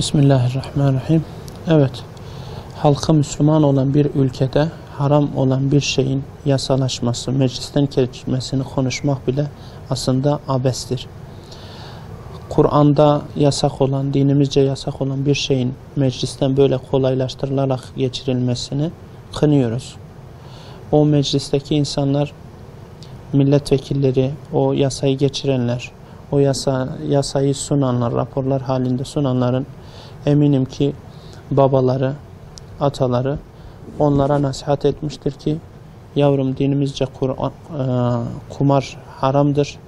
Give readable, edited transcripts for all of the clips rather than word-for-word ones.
Bismillahirrahmanirrahim. Evet, halkı Müslüman olan bir ülkede haram olan bir şeyin yasalaşması, meclisten geçmesini konuşmak bile aslında abestir. Kur'an'da yasak olan, dinimizce yasak olan bir şeyin meclisten böyle kolaylaştırılarak geçirilmesini kınıyoruz. O meclisteki insanlar, milletvekilleri, o yasayı geçirenler, o yasayı sunanlar, raporlar halinde sunanların eminim ki babaları, ataları onlara nasihat etmiştir ki yavrum dinimizce kumar haramdır,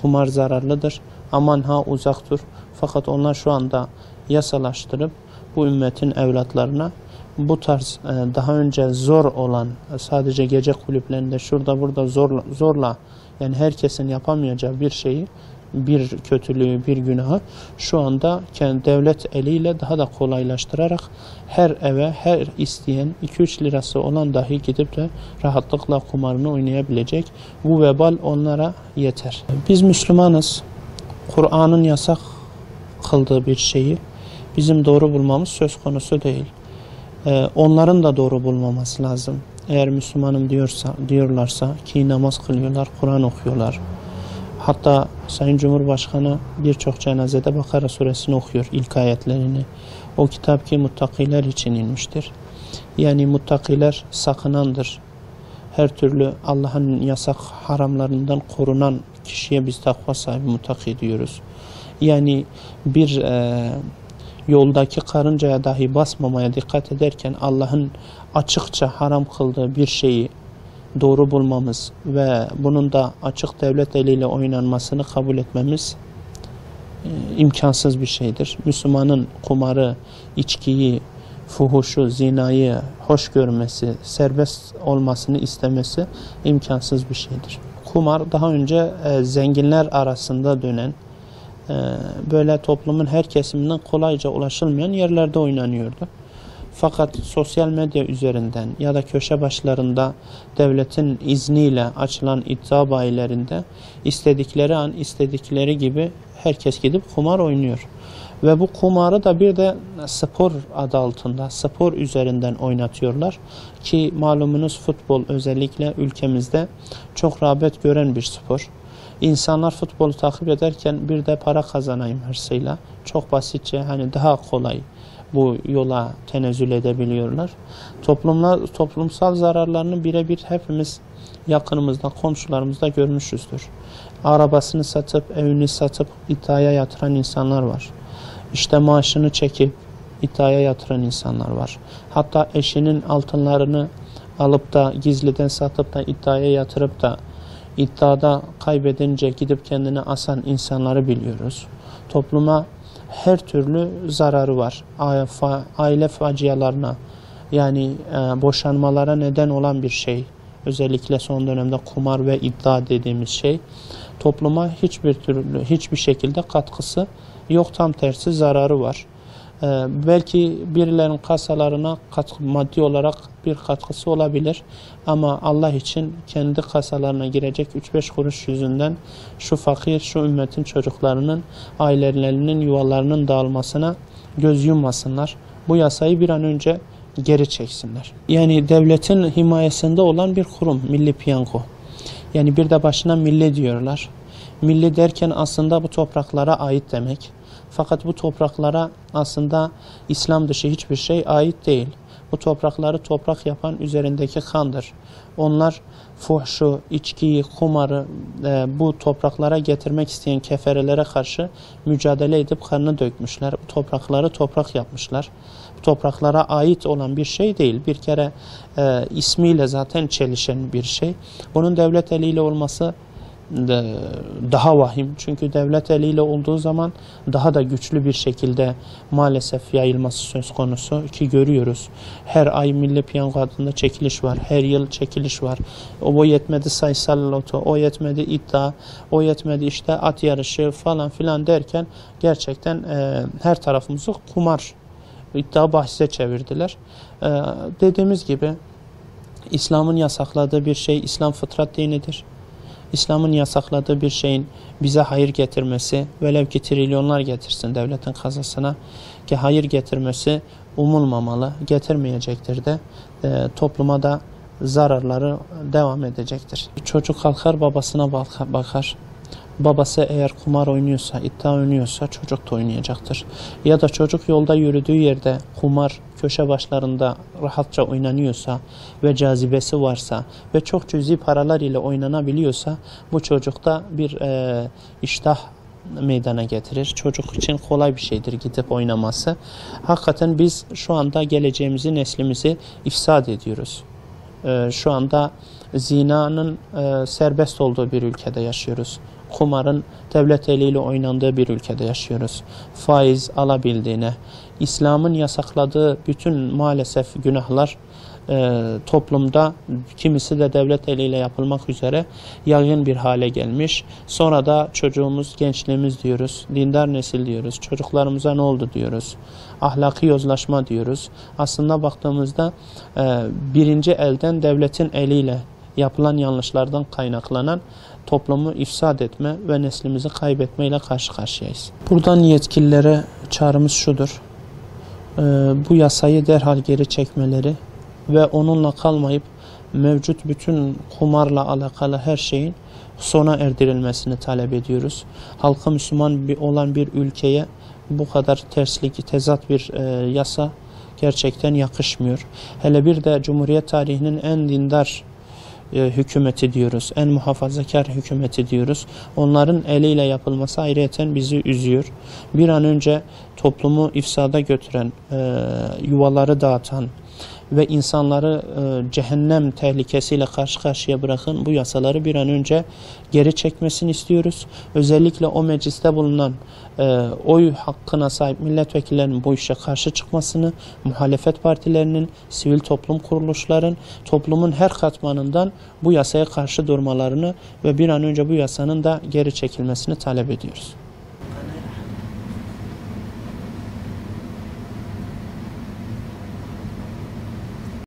kumar zararlıdır, aman ha uzak dur. Fakat onlar şu anda yasalaştırıp bu ümmetin evlatlarına bu tarz daha önce zor olan sadece gece kulüplerinde şurada burada zorla yani herkesin yapamayacağı bir şeyi, bir kötülüğü, bir günahı şu anda kendi devlet eliyle daha da kolaylaştırarak her eve, her isteyen 2-3 lirası olan dahi gidip de rahatlıkla kumarını oynayabilecek. Bu vebal onlara yeter. Biz Müslümanız. Kur'an'ın yasak kıldığı bir şeyi bizim doğru bulmamız söz konusu değil. Onların da doğru bulmaması lazım. Eğer Müslümanım diyorlarsa ki namaz kılıyorlar, Kur'an okuyorlar. Hatta Sayın Cumhurbaşkanı birçok cenazede Bakara suresini okuyor, ilk ayetlerini. O kitap ki muttakiler için inmiştir. Yani muttakiler sakınandır. Her türlü Allah'ın yasak haramlarından korunan kişiye biz takva sahibi muttaki diyoruz. Yani bir yoldaki karıncaya dahi basmamaya dikkat ederken Allah'ın açıkça haram kıldığı bir şeyi doğru bulmamız ve bunun da açık devlet eliyle oynanmasını kabul etmemiz imkansız bir şeydir. Müslümanın kumarı, içkiyi, fuhuşu, zinayı hoş görmesi, serbest olmasını istemesi imkansız bir şeydir. Kumar daha önce zenginler arasında dönen, böyle toplumun her kesiminden kolayca ulaşılmayan yerlerde oynanıyordu. Fakat sosyal medya üzerinden ya da köşe başlarında devletin izniyle açılan iddia bayilerinde istedikleri an istedikleri gibi herkes gidip kumar oynuyor. Ve bu kumarı da bir de spor adı altında, spor üzerinden oynatıyorlar. Ki malumunuz futbol özellikle ülkemizde çok rağbet gören bir spor. İnsanlar futbolu takip ederken bir de para kazanayım hırsıyla çok basitçe hani daha kolay bu yola tenezzül edebiliyorlar. Toplumsal zararlarını birebir hepimiz yakınımızda, komşularımızda görmüşüzdür. Arabasını satıp, evini satıp iddiaya yatıran insanlar var. İşte maaşını çekip iddiaya yatıran insanlar var. Hatta eşinin altınlarını alıp da gizliden satıp da iddiaya yatırıp da iddiada kaybedince gidip kendini asan insanları biliyoruz. Topluma her türlü zararı var. Aile facialarına yani boşanmalara neden olan bir şey. Özellikle son dönemde kumar ve iddia dediğimiz şey topluma hiçbir şekilde katkısı yok, tam tersi zararı var. Belki birilerinin kasalarına maddi olarak bir katkısı olabilir ama Allah için kendi kasalarına girecek 3-5 kuruş yüzünden şu fakir, şu ümmetin çocuklarının, ailelerinin, yuvalarının dağılmasına göz yummasınlar. Bu yasayı bir an önce geri çeksinler. Yani devletin himayesinde olan bir kurum, Milli Piyango. Yani bir de başına milli diyorlar. Milli derken aslında bu topraklara ait demek. Fakat bu topraklara aslında İslam dışı hiçbir şey ait değil. Bu toprakları toprak yapan üzerindeki kandır. Onlar fuhşu, içkiyi, kumarı bu topraklara getirmek isteyen keferelere karşı mücadele edip kanını dökmüşler. Bu toprakları toprak yapmışlar. Bu topraklara ait olan bir şey değil. Bir kere ismiyle zaten çelişen bir şey. Bunun devlet eliyle olması daha vahim. Çünkü devlet eliyle olduğu zaman daha da güçlü bir şekilde maalesef yayılması söz konusu ki görüyoruz. Her ay Milli Piyango adında çekiliş var. Her yıl çekiliş var. O yetmedi sayısal loto, o yetmedi iddia, o yetmedi işte at yarışı falan filan derken gerçekten her tarafımızı kumar, iddia bahse çevirdiler. Dediğimiz gibi İslam'ın yasakladığı bir şey, İslam fıtrat dinidir. İslam'ın yasakladığı bir şeyin bize hayır getirmesi, velev ki trilyonlar getirsin devletin kazasına, ki hayır getirmesi umulmamalı, getirmeyecektir de topluma da zararları devam edecektir. Çocuk kalkar babasına bakar. Babası eğer kumar oynuyorsa, iddia oynuyorsa çocuk da oynayacaktır. Ya da çocuk yolda yürüdüğü yerde kumar köşe başlarında rahatça oynanıyorsa ve cazibesi varsa ve çok cüzi paralar ile oynanabiliyorsa bu çocukta bir iştah meydana getirir. Çocuk için kolay bir şeydir gidip oynaması. Hakikaten biz şu anda geleceğimizi, neslimizi ifsad ediyoruz. Şu anda zinanın serbest olduğu bir ülkede yaşıyoruz. Kumarın devlet eliyle oynandığı bir ülkede yaşıyoruz. Faiz alabildiğine, İslam'ın yasakladığı bütün maalesef günahlar toplumda kimisi de devlet eliyle yapılmak üzere yaygın bir hale gelmiş. Sonra da çocuğumuz, gençliğimiz diyoruz, dindar nesil diyoruz, çocuklarımıza ne oldu diyoruz, ahlaki yozlaşma diyoruz. Aslında baktığımızda birinci elden devletin eliyle yapılan yanlışlardan kaynaklanan toplumu ifsad etme ve neslimizi kaybetmeyle karşı karşıyayız. Buradan yetkililere çağrımız şudur: bu yasayı derhal geri çekmeleri ve onunla kalmayıp mevcut bütün kumarla alakalı her şeyin sona erdirilmesini talep ediyoruz. Halkı Müslüman olan bir ülkeye bu kadar terslik, tezat bir yasa gerçekten yakışmıyor. Hele bir de Cumhuriyet tarihinin en dindar hükümeti diyoruz, en muhafazakar hükümeti diyoruz. Onların eliyle yapılması ayrıyeten bizi üzüyor. Bir an önce toplumu ifsada götüren, yuvaları dağıtan ve insanları cehennem tehlikesiyle karşı karşıya bırakın bu yasaları bir an önce geri çekmesini istiyoruz. Özellikle o mecliste bulunan oy hakkına sahip milletvekillerinin bu işe karşı çıkmasını, muhalefet partilerinin, sivil toplum kuruluşların, toplumun her katmanından bu yasaya karşı durmalarını ve bir an önce bu yasanın da geri çekilmesini talep ediyoruz.